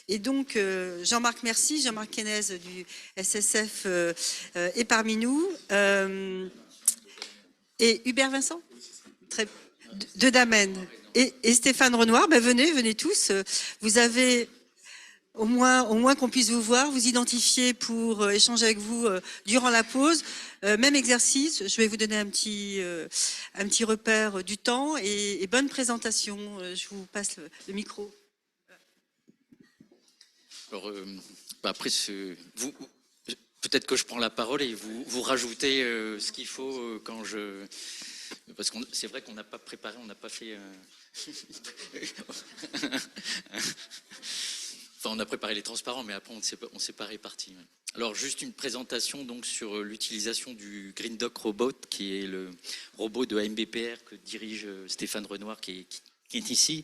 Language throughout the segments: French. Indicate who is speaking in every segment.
Speaker 1: Et donc, Jean-Marc Merci, Jean-Marc Kenez du SSF est parmi nous. Et Hubert Vincent Très, de Damen. Et Stéphane Renoir, ben venez tous. Vous avez au moins qu'on puisse vous voir, vous identifier pour échanger avec vous durant la pause. Même exercice, je vais vous donner un petit repère du temps et bonne présentation. Je vous passe le micro.
Speaker 2: Alors, après, peut-être que je prends la parole et vous rajoutez ce qu'il faut quand je... Parce que c'est vrai qu'on n'a pas préparé, on n'a pas fait... Enfin, on a préparé les transparents, mais après, on s'est pas répartis. Alors, juste une présentation donc, sur l'utilisation du Green Dock Robot, qui est le robot de AMBPR que dirige Stéphane Renoir, qui est ici.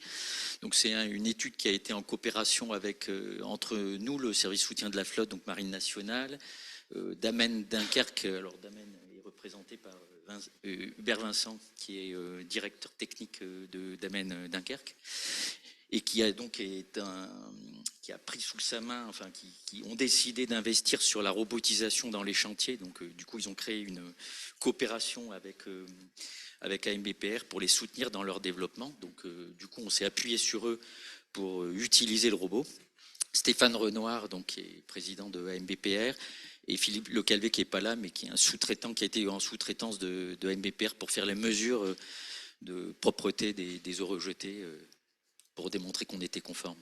Speaker 2: Donc, c'est une étude qui a été en coopération avec, entre nous, le service soutien de la flotte, donc Marine nationale, Damen Dunkerque. Alors, Damen est représenté par Hubert Vincent, qui est directeur technique de Damen Dunkerque, et qui a donc qui a pris sous sa main, enfin qui ont décidé d'investir sur la robotisation dans les chantiers. Donc du coup, ils ont créé une coopération avec AMBPR pour les soutenir dans leur développement. Donc du coup, on s'est appuyé sur eux pour utiliser le robot. Stéphane Renoir, donc qui est président de AMBPR, et Philippe Le Calvé qui est pas là, mais qui est un sous-traitant, qui a été en sous-traitance de AMBPR pour faire les mesures de propreté des eaux rejetées, pour démontrer qu'on était conforme.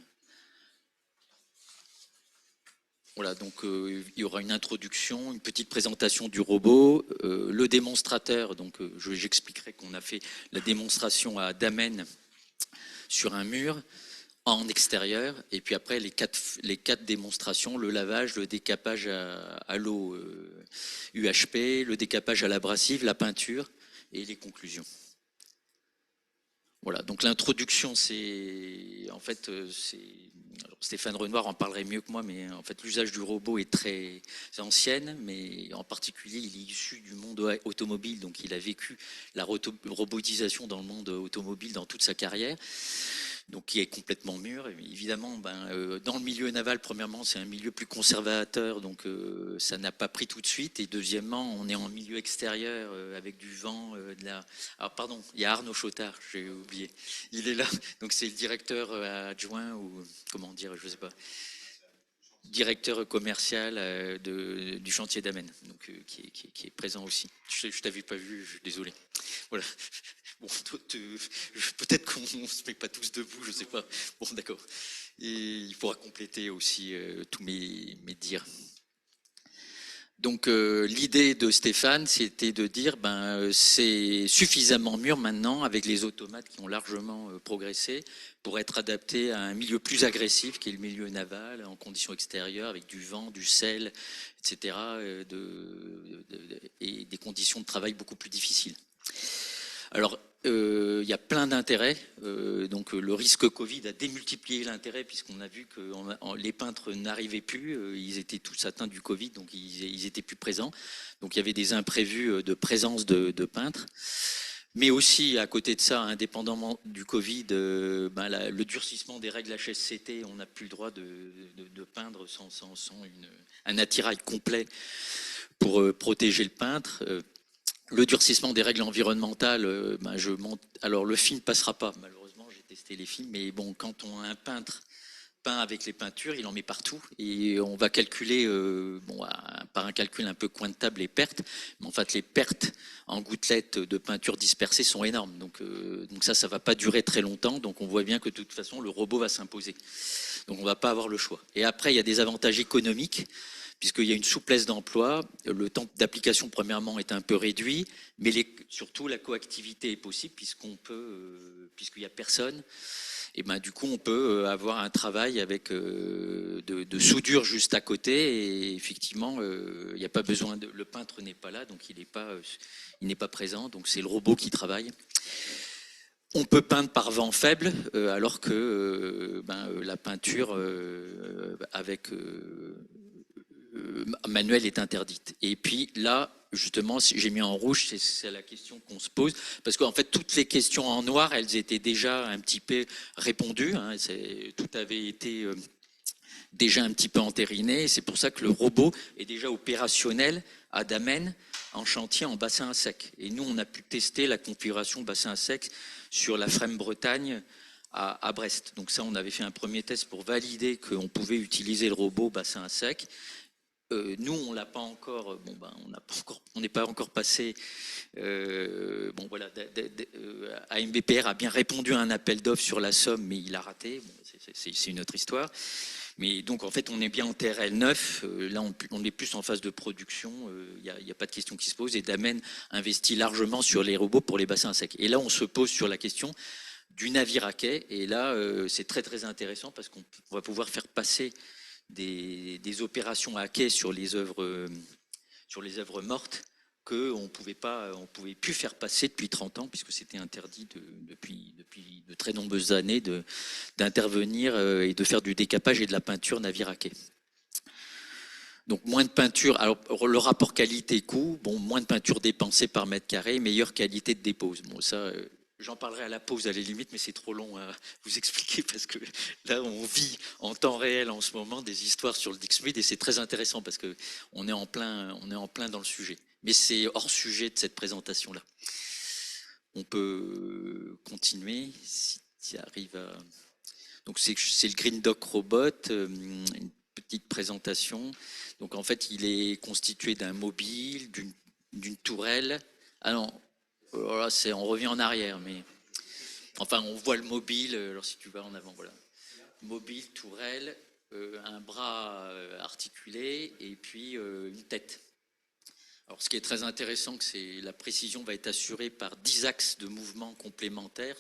Speaker 2: Voilà, donc il y aura une introduction, une petite présentation du robot, le démonstrateur, donc j'expliquerai qu'on a fait la démonstration à Damen sur un mur en extérieur, et puis après les quatre démonstrations, le lavage, le décapage à l'eau UHP, le décapage à l'abrasive, la peinture et les conclusions. Voilà, donc l'introduction, c'est en fait, Stéphane Renoir en parlerait mieux que moi, mais en fait l'usage du robot est très ancienne, mais en particulier il est issu du monde automobile, donc il a vécu la robotisation dans le monde automobile dans toute sa carrière. Donc qui est complètement mûr. Évidemment, dans le milieu naval, premièrement, c'est un milieu plus conservateur, donc ça n'a pas pris tout de suite. Et deuxièmement, on est en milieu extérieur avec du vent, Alors pardon, il y a Arnaud Chotard, j'ai oublié. Il est là, donc c'est le directeur adjoint ou comment dire, je sais pas. Directeur commercial du chantier d'Amen, donc qui est présent aussi. Je t'avais pas vu, désolé. Voilà. Bon, peut-être qu'on ne se met pas tous debout, je sais pas. Bon, d'accord. Et il faudra compléter aussi tous mes dires. Donc l'idée de Stéphane, c'était de dire c'est suffisamment mûr maintenant avec les automates qui ont largement progressé pour être adapté à un milieu plus agressif qui est le milieu naval en conditions extérieures avec du vent, du sel, etc. Et des conditions de travail beaucoup plus difficiles. Alors, il y a plein d'intérêts. Donc, le risque Covid a démultiplié l'intérêt puisqu'on a vu que les peintres n'arrivaient plus. Ils étaient tous atteints du Covid, donc ils étaient plus présents. Donc, il y avait des imprévus de présence de peintres. Mais aussi, à côté de ça, indépendamment du Covid, le durcissement des règles HSCT, on n'a plus le droit de peindre sans un attirail complet pour protéger le peintre. Le durcissement des règles environnementales, alors le film passera pas, malheureusement, j'ai testé les films, mais bon, quand un peintre peint avec les peintures, il en met partout, et on va calculer, par un calcul un peu pointable, les pertes, mais en fait, les pertes en gouttelettes de peinture dispersées sont énormes, donc ça va pas durer très longtemps, donc on voit bien que de toute façon, le robot va s'imposer, donc on va pas avoir le choix. Et après, il y a des avantages économiques, puisqu'il y a une souplesse d'emploi, le temps d'application premièrement est un peu réduit, mais surtout la coactivité est possible puisqu'il n'y a personne. Et du coup, on peut avoir un travail avec de soudure juste à côté, et effectivement, il n'y a pas besoin le peintre n'est pas là, donc il n'est pas présent, donc c'est le robot qui travaille. On peut peindre par vent faible, alors que la peinture avec manuelle est interdite. Et puis là, justement, j'ai mis en rouge, c'est la question qu'on se pose, parce qu'en fait, toutes les questions en noir, elles étaient déjà un petit peu répondues. Tout avait été déjà un petit peu entériné. C'est pour ça que le robot est déjà opérationnel à Damen en chantier en bassin à sec. Et nous, on a pu tester la configuration bassin à sec sur la Frame Bretagne à Brest. Donc ça, on avait fait un premier test pour valider qu'on pouvait utiliser le robot bassin à sec. Nous, on l'a pas encore. On n'est pas encore passé. AMBPR a bien répondu à un appel d'offres sur la Somme, mais il a raté. Bon, c'est une autre histoire. Mais donc, en fait, on est bien en TRL 9. Là, on est plus en phase de production. Il n'y a pas de question qui se pose. Et Damen investit largement sur les robots pour les bassins à sec. Et là, on se pose sur la question du navire à quai. Et là, c'est très, très intéressant parce qu'on va pouvoir faire passer des opérations à quai sur les œuvres mortes qu'on pouvait plus faire passer depuis 30 ans, puisque c'était interdit depuis de très nombreuses années d'intervenir et de faire du décapage et de la peinture navire à quai. Donc moins de peinture, alors le rapport qualité-coût, moins de peinture dépensée par mètre carré, meilleure qualité de dépose. Bon, ça, j'en parlerai à la pause à la limite, mais c'est trop long à vous expliquer parce que là, on vit en temps réel en ce moment des histoires sur le Dixmude et c'est très intéressant parce que on est en plein dans le sujet. Mais c'est hors sujet de cette présentation-là. On peut continuer si tu arrives à... Donc c'est le Green Dock Robot, une petite présentation. Donc en fait, il est constitué d'un mobile, d'une tourelle. Ah non, voilà, on revient en arrière, mais enfin, on voit le mobile. Alors, si tu vas en avant, voilà. Mobile, tourelle, un bras articulé et puis une tête. Alors, ce qui est très intéressant, c'est la précision va être assurée par 10 axes de mouvement complémentaires,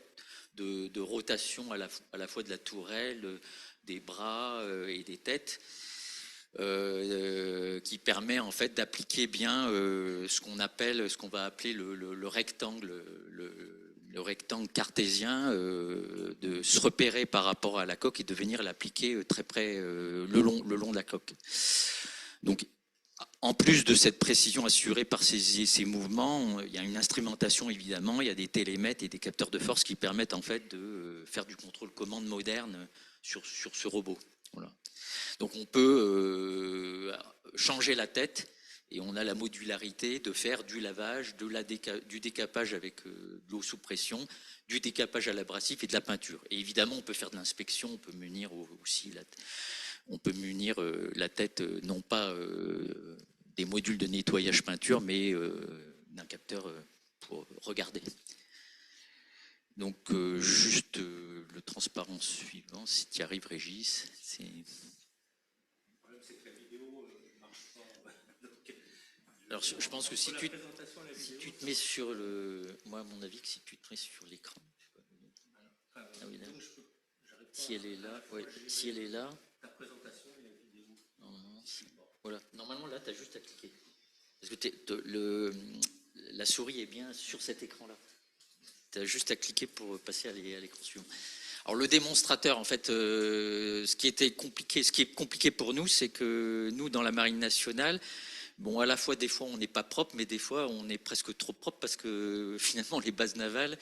Speaker 2: de rotation à la fois de la tourelle, des bras et des têtes. Qui permet en fait d'appliquer bien ce qu'on va appeler le rectangle, le rectangle cartésien, de se repérer par rapport à la coque et de venir l'appliquer très près le long de la coque. Donc, en plus de cette précision assurée par ces mouvements, il y a une instrumentation évidemment, il y a des télémètres et des capteurs de force qui permettent en fait de faire du contrôle commande moderne sur ce robot. Voilà. Donc on peut changer la tête et on a la modularité de faire du lavage, du décapage avec de l'eau sous pression, du décapage à l'abrasif et de la peinture. Et évidemment, on peut faire de l'inspection, on peut munir aussi la tête, non pas des modules de nettoyage peinture, mais d'un capteur pour regarder. Donc juste le transparent suivant, si tu y arrives Régis, c'est... Alors, je pense que si tu te mets sur moi, à mon avis, que si tu te mets sur l'écran. Ah oui, si elle est là, ouais, si elle est là. Voilà. Normalement, là, tu as juste à cliquer. Parce que la souris est bien sur cet écran-là. Tu as juste à cliquer pour passer à l'écran suivant. Alors le démonstrateur, en fait, ce qui est compliqué pour nous, c'est que nous, dans la Marine nationale, à la fois, des fois, on n'est pas propre, mais des fois, on est presque trop propre parce que finalement, les bases navales,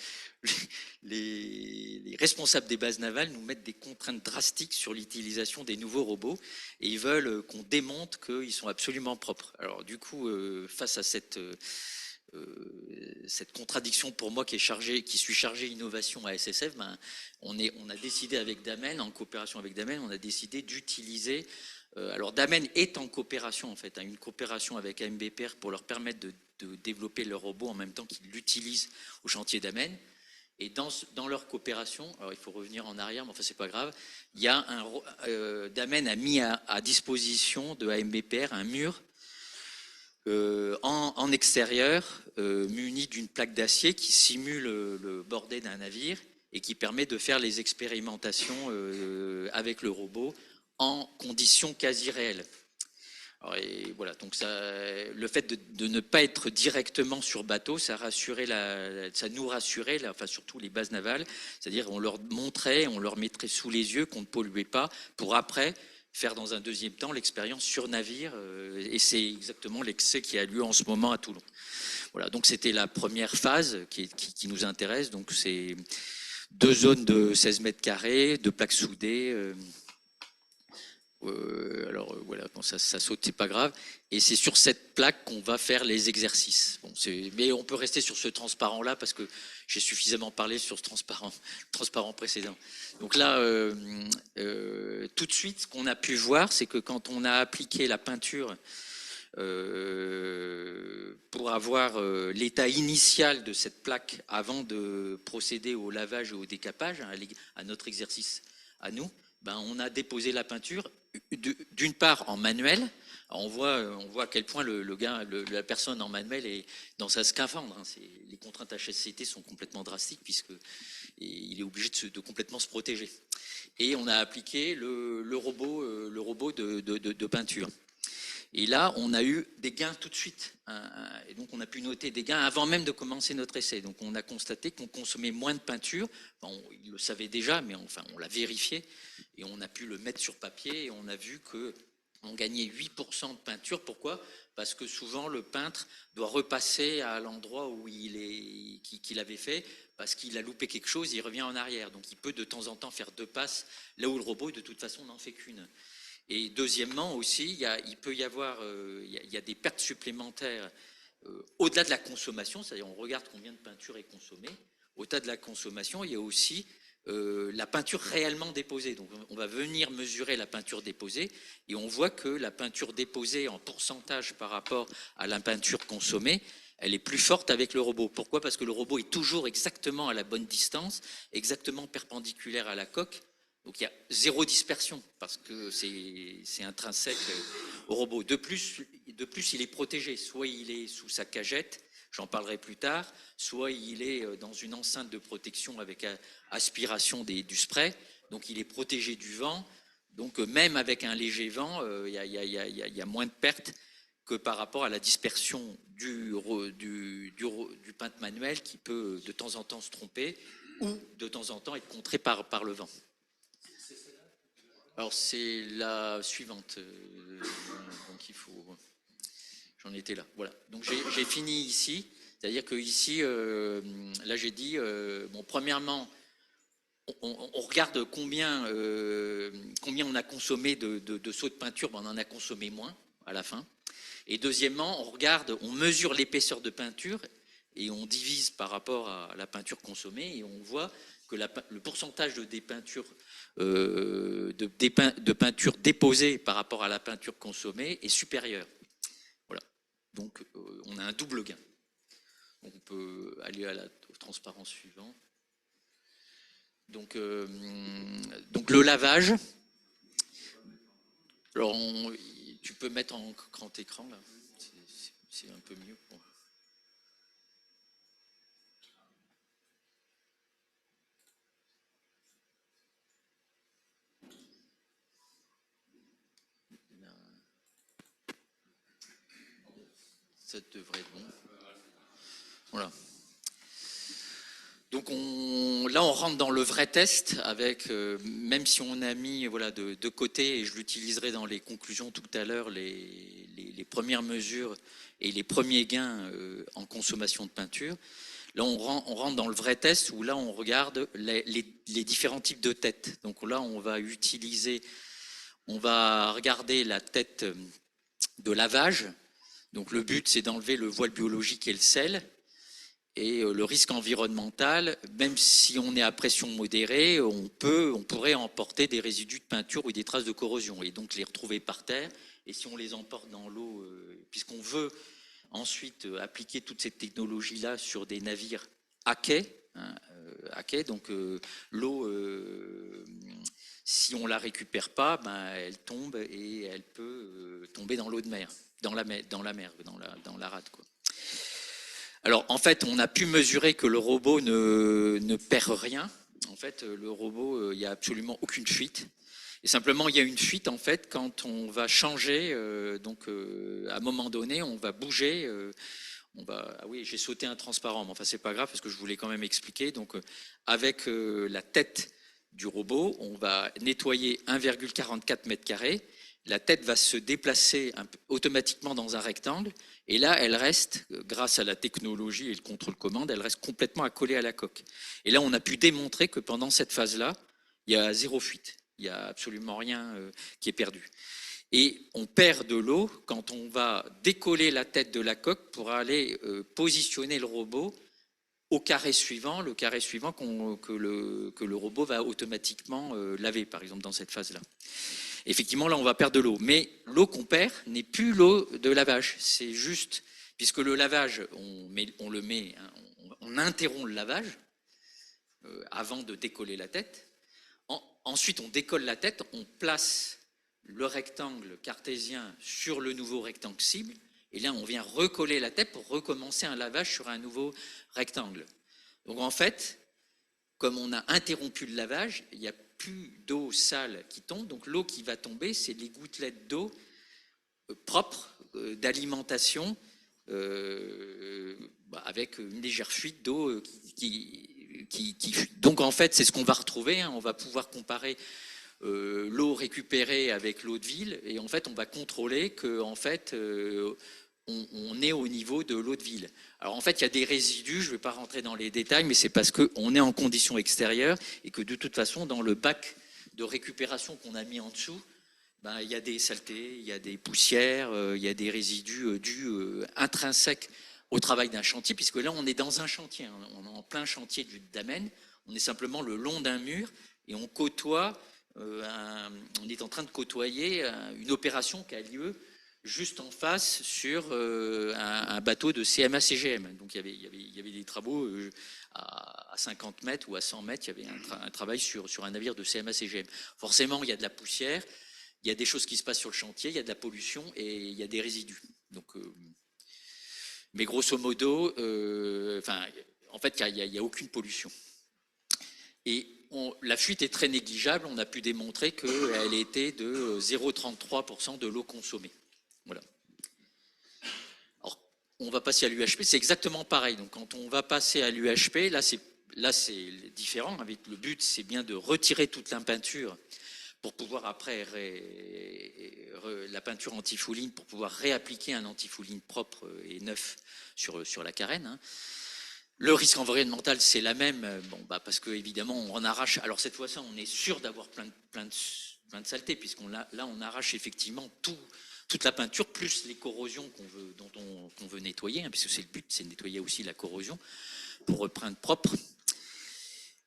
Speaker 2: les responsables des bases navales nous mettent des contraintes drastiques sur l'utilisation des nouveaux robots et ils veulent qu'on démontre qu'ils sont absolument propres. Alors du coup, face à cette contradiction pour moi qui suis chargé innovation à SSF, on a décidé avec Damen, en coopération avec Damen, on a décidé d'utiliser... alors Damen est en coopération en fait, une coopération avec AMBPR pour leur permettre de développer leur robot en même temps qu'ils l'utilisent au chantier Damen. Et dans leur coopération, alors il faut revenir en arrière, mais enfin c'est pas grave, il y a Damen a mis à disposition de AMBPR un mur en extérieur, muni d'une plaque d'acier qui simule le bordé d'un navire et qui permet de faire les expérimentations avec le robot en conditions quasi réelles. Alors, et voilà, donc le fait de ne pas être directement sur bateau, ça nous rassurait, enfin surtout les bases navales, c'est-à-dire on leur mettrait sous les yeux qu'on ne polluait pas pour après faire dans un deuxième temps l'expérience sur navire, et c'est exactement l'excès qui a lieu en ce moment à Toulon. Voilà, donc c'était la première phase qui nous intéresse, donc c'est 2 zones de 16 mètres carrés, 2 plaques soudées, voilà, quand ça saute, c'est pas grave. Et c'est sur cette plaque qu'on va faire les exercices. Bon, mais on peut rester sur ce transparent-là parce que j'ai suffisamment parlé sur ce transparent précédent. Donc là, tout de suite, ce qu'on a pu voir, c'est que quand on a appliqué la peinture pour avoir l'état initial de cette plaque avant de procéder au lavage et au décapage, à notre exercice à nous, ben on a déposé la peinture d'une part en manuel. On voit à quel point la personne en manuel est dans sa scaphandre. Les contraintes HSCT sont complètement drastiques puisqu'il est obligé de complètement se protéger. Et on a appliqué le robot de peinture. Et là, on a eu des gains tout de suite. Et donc, on a pu noter des gains avant même de commencer notre essai. Donc, on a constaté qu'on consommait moins de peinture. Enfin, il le savait déjà, mais enfin, on l'a vérifié. Et on a pu le mettre sur papier. Et on a vu qu'on gagnait 8% de peinture. Pourquoi ? Parce que souvent, le peintre doit repasser à l'endroit où qu'il avait fait. Parce qu'il a loupé quelque chose, il revient en arrière. Donc, il peut de temps en temps faire 2 passes, là où le robot, de toute façon, n'en fait qu'une. Et deuxièmement aussi, il peut y avoir il y a des pertes supplémentaires au-delà de la consommation, c'est-à-dire on regarde combien de peinture est consommée. Au-delà de la consommation, il y a aussi la peinture réellement déposée. Donc on va venir mesurer la peinture déposée et on voit que la peinture déposée en pourcentage par rapport à la peinture consommée, elle est plus forte avec le robot. Pourquoi ? Parce que le robot est toujours exactement à la bonne distance, exactement perpendiculaire à la coque. Donc il y a 0 dispersion parce que c'est intrinsèque au robot. De plus, il est protégé. Soit il est sous sa cagette, j'en parlerai plus tard, soit il est dans une enceinte de protection avec aspiration du spray. Donc il est protégé du vent. Donc même avec un léger vent, il y a moins de pertes que par rapport à la dispersion du peintre manuel qui peut de temps en temps se tromper ou de temps en temps être contré par le vent. Alors c'est la suivante, donc il faut. J'en étais là, voilà. Donc j'ai fini ici, c'est-à-dire que ici, là j'ai dit, bon premièrement, on regarde combien on a consommé de seaux de peinture, ben, on en a consommé moins à la fin. Et deuxièmement, on mesure l'épaisseur de peinture et on divise par rapport à la peinture consommée et on voit que le pourcentage de peinture déposée par rapport à la peinture consommée est supérieur. Voilà. Donc on a un double gain. Donc, on peut aller au transparent suivant. Donc le lavage. Alors tu peux mettre en grand écran là. C'est un peu mieux. Bon. Ça devrait être bon. Voilà. Donc là, on rentre dans le vrai test avec, même si on a mis voilà, de côté, et je l'utiliserai dans les conclusions tout à l'heure, les premières mesures et les premiers gains en consommation de peinture. Là, on rentre dans le vrai test où là, on regarde les différents types de têtes. Donc là, on va regarder la tête de lavage. Donc le but, c'est d'enlever le voile biologique et le sel. Et le risque environnemental, même si on est à pression modérée, on pourrait emporter des résidus de peinture ou des traces de corrosion et donc les retrouver par terre. Et si on les emporte dans l'eau, puisqu'on veut ensuite appliquer toute cette technologie-là sur des navires à quai, donc l'eau, si on la récupère pas, ben, elle tombe et elle peut tomber dans l'eau de mer, dans la rade, quoi. Alors, en fait, on a pu mesurer que le robot ne perd rien. En fait, le robot, il n'y a absolument aucune fuite. Et simplement, il y a une fuite, en fait, quand on va changer. À un moment donné, on va bouger. Ah oui, j'ai sauté un transparent, mais enfin, c'est pas grave parce que je voulais quand même expliquer. Donc, avec la tête du robot, on va nettoyer 1,44 m². La tête va se déplacer automatiquement dans un rectangle et là, elle reste, grâce à la technologie et le contrôle-commande, elle reste complètement accolée à la coque. Et là, on a pu démontrer que pendant cette phase-là, il y a 0 fuite. Il n'y a absolument rien qui est perdu. Et on perd de l'eau quand on va décoller la tête de la coque pour aller positionner le robot au carré suivant, le carré suivant que le robot va automatiquement laver, par exemple, dans cette phase-là. Effectivement, là, on va perdre de l'eau. Mais l'eau qu'on perd n'est plus l'eau de lavage. C'est juste, puisque le lavage, on interrompt le lavage avant de décoller la tête. Ensuite, on décolle la tête, on place le rectangle cartésien sur le nouveau rectangle cible, et là, on vient recoller la tête pour recommencer un lavage sur un nouveau rectangle. Donc, en fait, comme on a interrompu le lavage, il n'y a plus d'eau sale qui tombe, donc l'eau qui va tomber, c'est les gouttelettes d'eau propres d'alimentation avec une légère fuite d'eau qui fuit. Donc, en fait, c'est ce qu'on va retrouver, hein, on va pouvoir comparer l'eau récupérée avec l'eau de ville, et en fait on va contrôler que en fait on est au niveau de l'eau de ville. Alors en fait il y a des résidus, je ne vais pas rentrer dans les détails, mais c'est parce qu'on est en conditions extérieures et que de toute façon dans le bac de récupération qu'on a mis en dessous, il y a des saletés, il y a des poussières, il y a des résidus dus intrinsèques au travail d'un chantier, puisque là on est dans un chantier, hein, on est en plein chantier du Damen, on est simplement le long d'un mur et on côtoie on est en train de côtoyer une opération qui a lieu juste en face sur un bateau de CMA-CGM. Donc il y avait des travaux à 50 mètres ou à 100 mètres, il y avait un travail sur un navire de CMA-CGM. Forcément, il y a de la poussière, il y a des choses qui se passent sur le chantier, il y a de la pollution et il y a des résidus. Donc, mais grosso modo, en fait, il n'y a aucune pollution. Et la fuite est très négligeable, on a pu démontrer qu'elle était de 0,33% de l'eau consommée. Voilà. Alors, on va passer à l'UHP, c'est exactement pareil. Donc, quand on va passer à l'UHP, là c'est différent. Le but, c'est bien de retirer toute la peinture pour pouvoir après, la peinture antifouline, pour pouvoir réappliquer un antifouline propre et neuf sur la carène, hein. Le risque environnemental, c'est la même, parce que évidemment, on en arrache. Alors cette fois-ci, on est sûr d'avoir plein de saletés, puisqu'on on arrache effectivement toute la peinture, plus les corrosions qu'on veut nettoyer, hein, puisque c'est le but, c'est de nettoyer aussi la corrosion pour reprendre propre.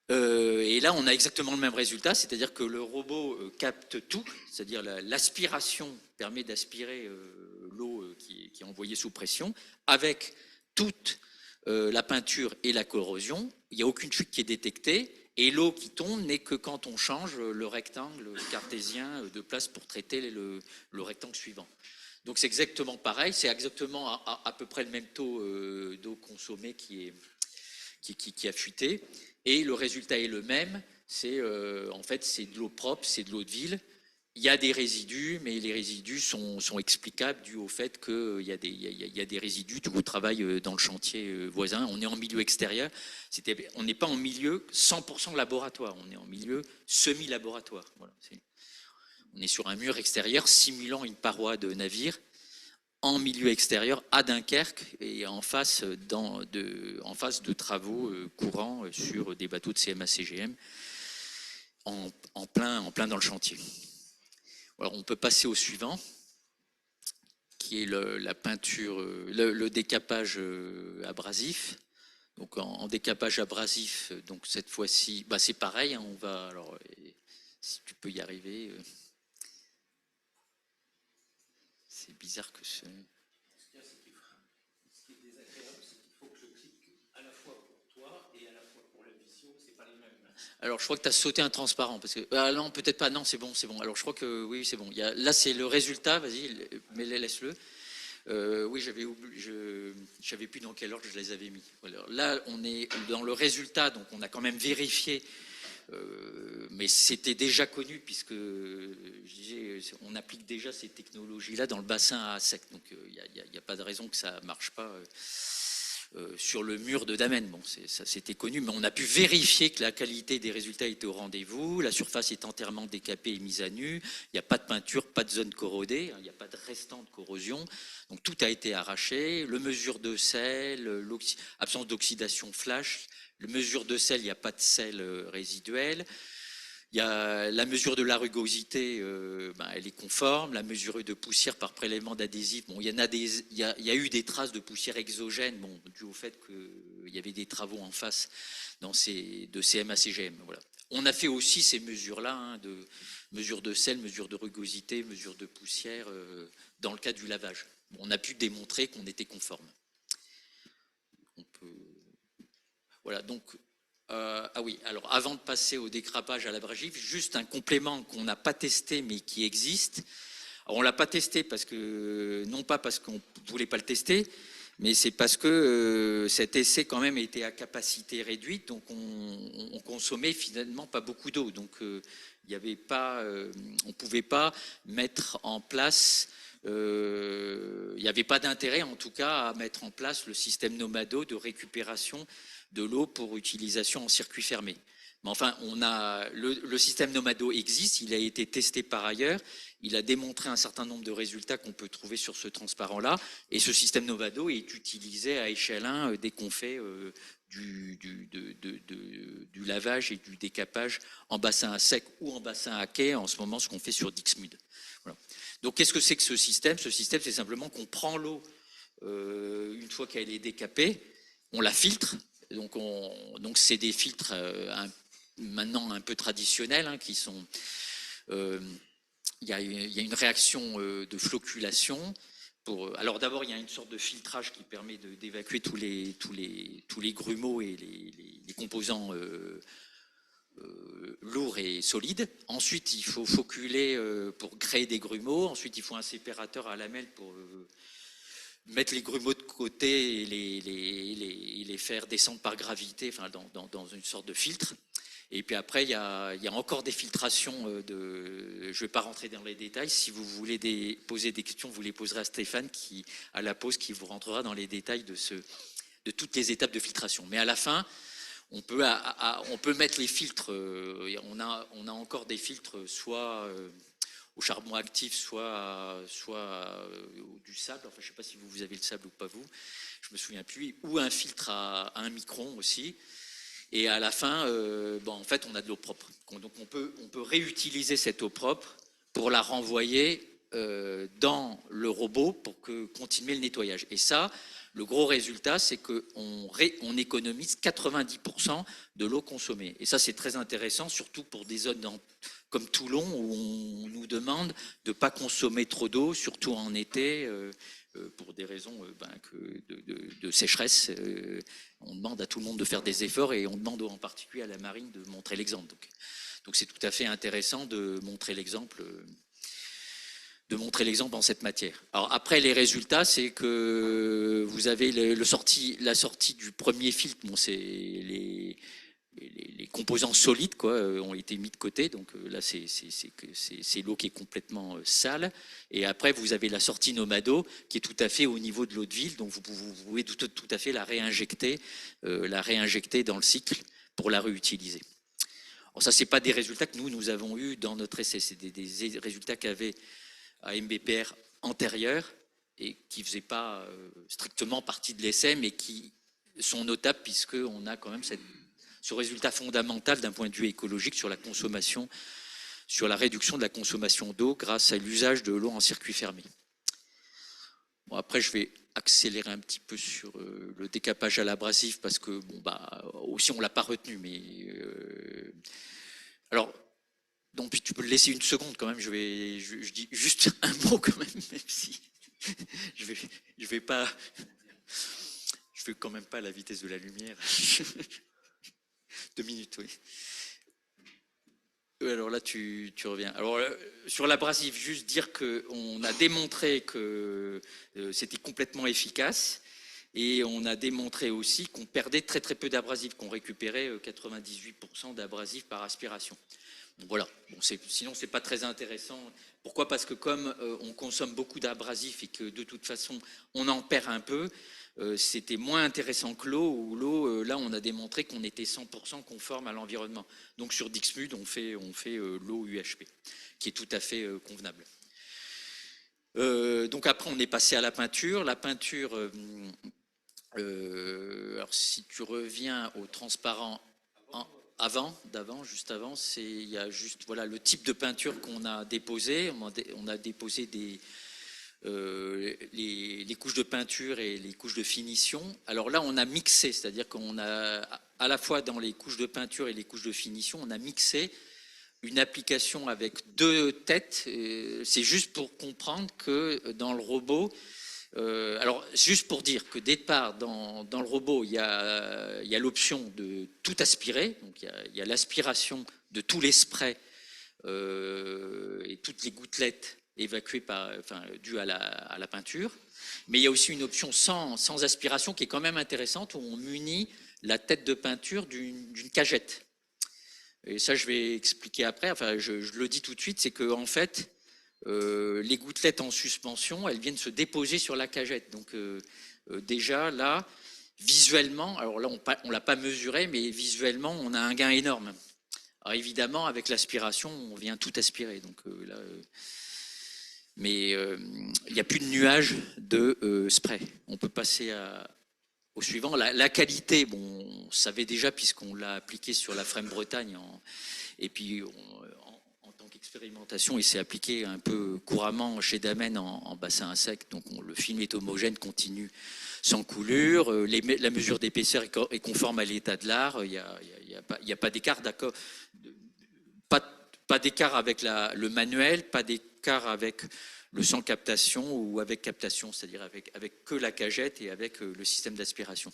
Speaker 2: Et là, on a exactement le même résultat, c'est-à-dire que le robot capte tout, c'est-à-dire l'aspiration permet d'aspirer l'eau qui est envoyée sous pression, avec toute la peinture et la corrosion. Il n'y a aucune fuite qui est détectée, et l'eau qui tombe n'est que quand on change le rectangle cartésien de place pour traiter le rectangle suivant. Donc c'est exactement pareil, c'est exactement à peu près le même taux d'eau consommée qui a fuité, et le résultat est le même, c'est en fait c'est de l'eau propre, c'est de l'eau de ville. Il y a des résidus, mais les résidus sont explicables dû au fait qu'il y a des résidus du travail dans le chantier voisin. On est en milieu extérieur, on n'est pas en milieu 100% laboratoire, on est en milieu semi-laboratoire. Voilà, on est sur un mur extérieur simulant une paroi de navire en milieu extérieur à Dunkerque et en face de travaux courants sur des bateaux de CMA-CGM en plein dans le chantier. Alors on peut passer au suivant, qui est la peinture, le décapage abrasif. Donc en décapage abrasif, donc cette fois-ci, c'est pareil. Hein, on va, alors si tu peux y arriver, c'est bizarre que ce. Alors, je crois que tu as sauté un transparent. Parce que, non, peut-être pas. Non, c'est bon, c'est bon. Alors, je crois que oui, c'est bon. Là, c'est le résultat. Vas-y, mais laisse-le. Oui, j'avais plus dans quel ordre je les avais mis. Alors, là, on est dans le résultat. Donc, on a quand même vérifié. Mais c'était déjà connu puisque je disais, on applique déjà ces technologies-là dans le bassin à sec. Donc, il n'y a pas de raison que ça ne marche pas. Sur le mur de Damen. Bon, ça c'était connu, mais on a pu vérifier que la qualité des résultats était au rendez-vous, la surface est entièrement décapée et mise à nu, il n'y a pas de peinture, pas de zone corrodée, il n'y a pas de restant de corrosion, donc tout a été arraché, le mesure de sel, absence d'oxydation flash, le mesure de sel, il n'y a pas de sel résiduel, Il y a la mesure de la rugosité, elle est conforme. La mesure de poussière par prélèvement d'adhésif, bon, il y a eu des traces de poussière exogène, bon, dû au fait qu'il y avait des travaux en face de CMA-CGM. Voilà. On a fait aussi ces mesures-là, hein, de mesure de sel, mesure de rugosité, mesure de poussière, dans le cas du lavage. Bon, on a pu démontrer qu'on était conforme. On peut... Voilà, donc... ah oui, alors avant de passer au décrapage à l'abrasif, juste un complément qu'on n'a pas testé mais qui existe. Alors on l'a pas testé parce que, non pas parce qu'on ne voulait pas le tester, mais c'est parce que cet essai quand même était à capacité réduite, donc on consommait finalement pas beaucoup d'eau. Donc il y avait pas, on ne pouvait pas mettre en place, il n'y avait pas d'intérêt en tout cas à mettre en place le système Nomado de récupération de l'eau pour utilisation en circuit fermé. Mais enfin, le système Nomado existe, il a été testé par ailleurs, il a démontré un certain nombre de résultats qu'on peut trouver sur ce transparent-là, et ce système Nomado est utilisé à échelle 1 dès qu'on fait du lavage et du décapage en bassin à sec ou en bassin à quai, en ce moment ce qu'on fait sur Dixmude. Voilà. Donc qu'est-ce que c'est que ce système? Ce système, c'est simplement qu'on prend l'eau une fois qu'elle est décapée, on la filtre. Donc c'est des filtres maintenant un peu traditionnels, hein, qui sont... il y a une réaction de flocculation. Alors d'abord, il y a une sorte de filtrage qui permet d'évacuer tous les grumeaux et les composants lourds et solides. Ensuite, il faut floculer pour créer des grumeaux. Ensuite, il faut un séparateur à lamelles pour... mettre les grumeaux de côté et les faire descendre par gravité, enfin dans une sorte de filtre. Et puis après, il y a encore des filtrations je ne vais pas rentrer dans les détails. Si vous voulez poser des questions, vous les poserez à Stéphane à la pause, qui vous rentrera dans les détails de toutes les étapes de filtration. Mais à la fin, on peut mettre les filtres. On a encore des filtres, soit au charbon actif, soit du sable. Enfin, je ne sais pas si vous avez le sable ou pas vous. Je me souviens plus. Ou un filtre à 1 micron aussi. Et à la fin, en fait, on a de l'eau propre. Donc, on peut réutiliser cette eau propre pour la renvoyer dans le robot pour continuer le nettoyage. Et ça, le gros résultat, c'est qu'on économise 90% de l'eau consommée. Et ça, c'est très intéressant, surtout pour des zones comme Toulon, où on nous demande de ne pas consommer trop d'eau, surtout en été, pour des raisons de sécheresse. On demande à tout le monde de faire des efforts, et on demande en particulier à la marine de montrer l'exemple. Donc c'est tout à fait intéressant de montrer l'exemple en cette matière. Alors après, les résultats, c'est que vous avez la sortie du premier filtre. Bon, c'est les composants solides, quoi, ont été mis de côté. Donc là, c'est l'eau qui est complètement sale. Et après, vous avez la sortie Nomado qui est tout à fait au niveau de l'eau de ville. Donc vous pouvez tout à fait la réinjecter dans le cycle pour la réutiliser. Alors ça, c'est pas des résultats que nous avons eus dans notre essai. C'est des résultats qu'avait à MBPR antérieur et qui ne faisaient pas strictement partie de l'essai, mais qui sont notables puisqu'on a quand même ce résultat fondamental d'un point de vue écologique sur la consommation, sur la réduction de la consommation d'eau grâce à l'usage de l'eau en circuit fermé. Bon, après, je vais accélérer un petit peu sur le décapage à l'abrasif parce que, aussi, on ne l'a pas retenu, mais... alors, donc, tu peux le laisser une seconde quand même, je dis juste un mot quand même si je vais quand même pas à la vitesse de la lumière. 2 minutes, oui. Alors là, tu reviens. Alors, sur l'abrasif, juste dire qu'on a démontré que c'était complètement efficace, et on a démontré aussi qu'on perdait très très peu d'abrasif, qu'on récupérait 98% d'abrasif par aspiration. Donc voilà. Bon, sinon, c'est pas très intéressant. Pourquoi? Parce que comme on consomme beaucoup d'abrasif et que de toute façon, on en perd un peu, c'était moins intéressant que l'eau, où l'eau, là, on a démontré qu'on était 100% conforme à l'environnement. Donc sur Dixmude, on fait l'eau UHP, qui est tout à fait convenable. Donc après, on est passé à la peinture. La peinture, alors si tu reviens au transparent... juste avant, il y a juste voilà le type de peinture qu'on a déposé. On a déposé les couches de peinture et les couches de finition. Alors là, on a mixé, c'est-à-dire qu'on a à la fois dans les couches de peinture et les couches de finition, on a mixé une application avec 2 têtes. C'est juste pour comprendre que dans le robot, alors juste pour dire que départ dans le robot, il y a l'option de tout aspirer, donc il y a l'aspiration de tous les sprays et toutes les gouttelettes évacuées dues à la peinture, mais il y a aussi une option sans aspiration qui est quand même intéressante, où on munit la tête de peinture d'une cagette. Et ça, je vais expliquer après. Enfin, je le dis tout de suite, c'est que en fait, les gouttelettes en suspension, elles viennent se déposer sur la cagette. Donc déjà là, visuellement, alors là on l'a pas mesuré, mais visuellement on a un gain énorme. Alors évidemment, avec l'aspiration, on vient tout aspirer. Donc mais il n'y a plus de nuages de spray. On peut passer au suivant. La qualité, bon, on savait déjà puisqu'on l'a appliqué sur la Frame Bretagne, et puis en tant qu'expérimentation, il s'est appliqué un peu couramment chez Damen en bassin à sec. Donc le film est homogène, continu, sans coulure. La mesure d'épaisseur est conforme à l'état de l'art. Il n'y a pas d'écart, d'accord. Pas d'écart avec le manuel, pas d'écart avec le sans captation ou avec captation, c'est-à-dire avec que la cagette et avec le système d'aspiration.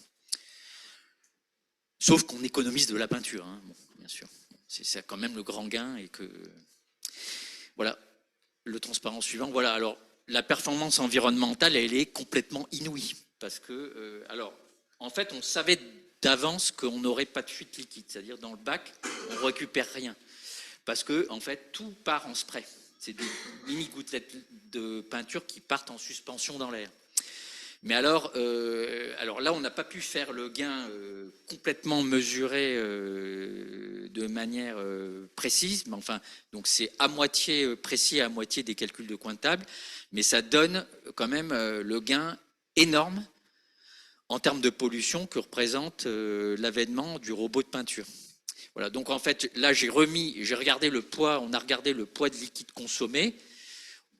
Speaker 2: Sauf qu'on économise de la peinture, hein. Bon, bien sûr. C'est quand même le grand gain. Et que voilà, le transparent suivant. Voilà, alors la performance environnementale, elle est complètement inouïe. Parce que, alors, en fait, on savait d'avance qu'on n'aurait pas de fuite liquide. C'est-à-dire, dans le bac, on ne récupère rien. Parce que, en fait, tout part en spray. C'est des mini gouttelettes de peinture qui partent en suspension dans l'air. Mais alors là, on n'a pas pu faire le gain complètement mesuré de manière précise. Mais enfin, donc c'est à moitié précis, à moitié des calculs de coin de table. Mais ça donne quand même le gain énorme en termes de pollution que représente l'avènement du robot de peinture. Voilà, donc en fait, là, j'ai regardé le poids, on a regardé le poids de liquide consommé.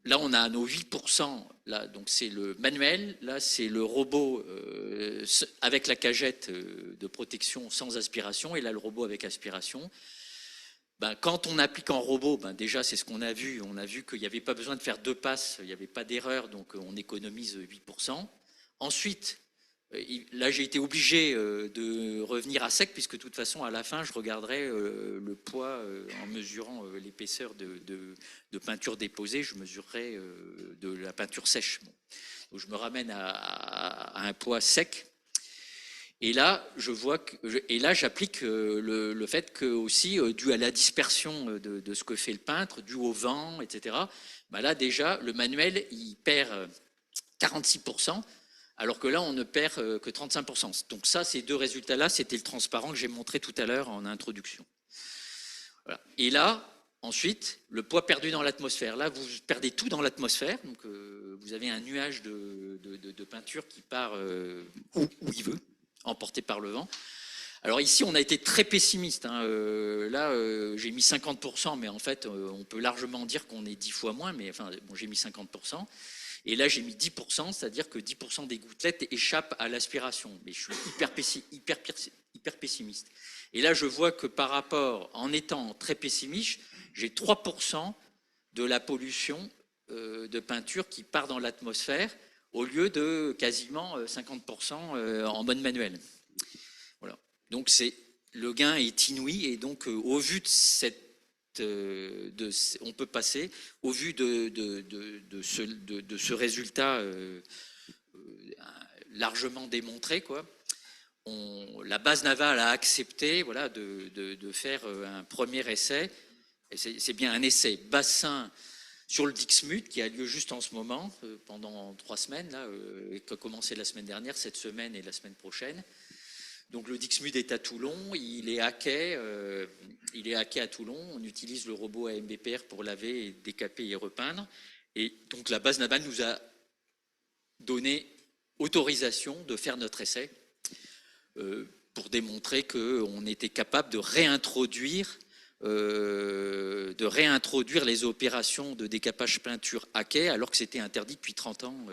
Speaker 2: Là, on a nos 8%, là, donc c'est le manuel, là, c'est le robot avec la cagette de protection sans aspiration, et là, le robot avec aspiration. Ben, quand on applique en robot, ben, déjà, c'est ce qu'on a vu qu'il n'y avait pas besoin de faire 2 passes, il n'y avait pas d'erreur, donc on économise 8%. Ensuite, là, j'ai été obligé de revenir à sec, puisque de toute façon, à la fin, je regarderai le poids en mesurant l'épaisseur de peinture déposée, je mesurerai de la peinture sèche. Bon. Donc, je me ramène à un poids sec. Et là, j'applique le fait que aussi, dû à la dispersion de ce que fait le peintre, dû au vent, etc., ben là, déjà, le manuel, il perd 46%. Alors que là, on ne perd que 35%. Donc ça, ces 2 résultats-là, c'était le transparent que j'ai montré tout à l'heure en introduction. Voilà. Et là, ensuite, le poids perdu dans l'atmosphère. Là, vous perdez tout dans l'atmosphère. Donc, vous avez un nuage de peinture qui part où il veut, emporté par le vent. Alors ici, on a été très pessimiste. Hein. Là, j'ai mis 50%, mais en fait, on peut largement dire qu'on est 10 fois moins. Mais enfin, bon, j'ai mis 50%. Et là, j'ai mis 10%, c'est-à-dire que 10% des gouttelettes échappent à l'aspiration. Mais je suis hyper pessimiste. Et là, je vois que par rapport, en étant très pessimiste, j'ai 3% de la pollution de peinture qui part dans l'atmosphère, au lieu de quasiment 50% en mode manuel. Voilà. Donc, le gain est inouï. Et donc, au vu de cette on peut passer au vu de ce résultat largement démontré, quoi. La base navale a accepté, voilà, de faire un premier essai. Et c'est bien un essai bassin sur le Dixmude qui a lieu juste en ce moment pendant 3 semaines, là, qui a commencé la semaine dernière, cette semaine et la semaine prochaine. Donc le Dixmude est à Toulon, il est hacké à Toulon. On utilise le robot AMBPR pour laver, décaper et repeindre. Et donc la base navale nous a donné autorisation de faire notre essai. pour démontrer qu'on était capable de réintroduire les opérations de décapage peinture à quai, alors que c'était interdit depuis 30 ans,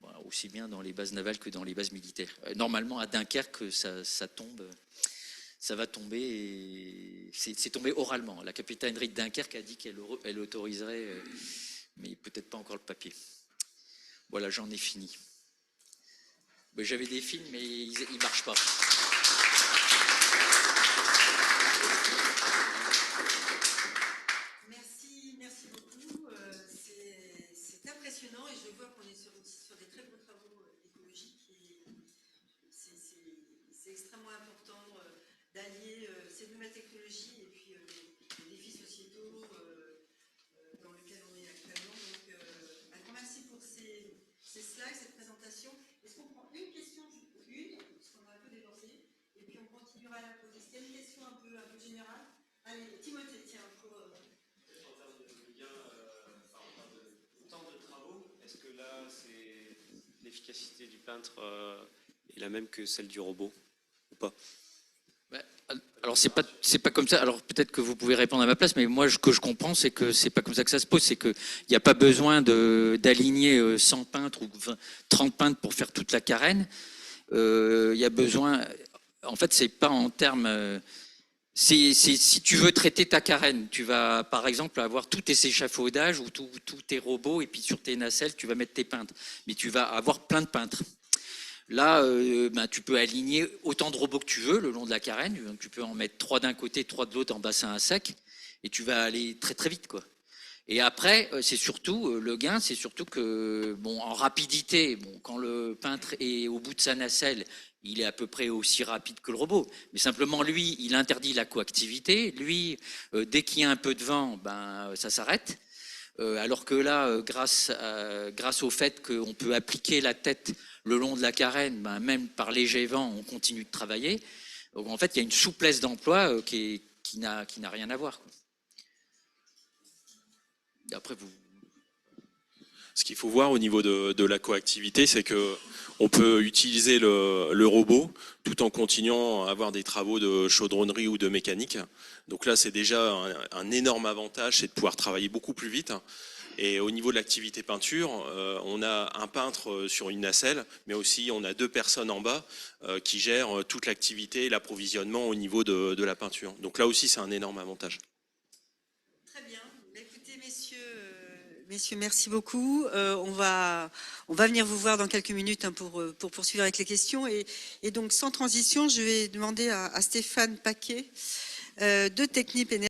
Speaker 2: voilà, aussi bien dans les bases navales que dans les bases militaires. Normalement, à Dunkerque, ça tombe. Ça va tomber, et c'est tombé oralement. La capitainerie de Dunkerque a dit qu'elle autoriserait, mais peut-être pas encore le papier. Voilà, j'en ai fini. J'avais des films, mais ils ne marchent pas.
Speaker 1: Merci beaucoup. C'est impressionnant et je vois qu'on est sur des très beaux travaux écologiques. C'est extrêmement important d'allier ces nouvelles technologies et puis les défis sociétaux dans lesquels on est actuellement. Donc, un grand merci pour ces slides, cette présentation. Est-ce qu'on prend une question, parce qu'on a un peu débordé, et puis on continuera à la poser. Est-ce qu'il y a une question un peu générale? Allez, Timothée, tiens, pour...
Speaker 3: En termes de gains, en termes de temps de travaux, est-ce que là, l'efficacité du peintre est la même que celle du robot ou pas?
Speaker 2: Alors c'est pas comme ça. Alors peut-être que vous pouvez répondre à ma place, mais moi ce que je comprends, c'est que c'est pas comme ça que ça se pose. C'est que il n'y a pas besoin d'aligner 100 peintres ou 30 peintres pour faire toute la carène. Il y a besoin. En fait, c'est pas en termes. Si tu veux traiter ta carène, tu vas par exemple avoir tous tes échafaudages ou tous tes robots, et puis sur tes nacelles, tu vas mettre tes peintres. Mais tu vas avoir plein de peintres. Là, tu peux aligner autant de robots que tu veux le long de la carène. Donc, tu peux en mettre 3 d'un côté, 3 de l'autre en bassin à sec, et tu vas aller très très vite, quoi. Et après, c'est surtout le gain, c'est surtout que, en rapidité, quand le peintre est au bout de sa nacelle, il est à peu près aussi rapide que le robot. Mais simplement, lui, il interdit la coactivité. Lui, dès qu'il y a un peu de vent, ça s'arrête. Alors que là, grâce au fait qu'on peut appliquer la tête le long de la carène, même par léger vent, on continue de travailler. Donc, en fait, il y a une souplesse d'emploi qui n'a rien à voir, quoi. Et après,
Speaker 4: Ce qu'il faut voir au niveau de la coactivité, c'est que on peut utiliser le robot tout en continuant à avoir des travaux de chaudronnerie ou de mécanique. Donc là, c'est déjà un énorme avantage, c'est de pouvoir travailler beaucoup plus vite. Et au niveau de l'activité peinture, on a un peintre sur une nacelle, mais aussi on a 2 personnes en bas qui gèrent toute l'activité et l'approvisionnement au niveau de la peinture. Donc là aussi, c'est un énorme avantage.
Speaker 1: Très bien. Écoutez, messieurs, merci beaucoup. On va venir vous voir dans quelques minutes pour poursuivre avec les questions. Et donc, sans transition, je vais demander à Stéphane Paquet de Technip Énergie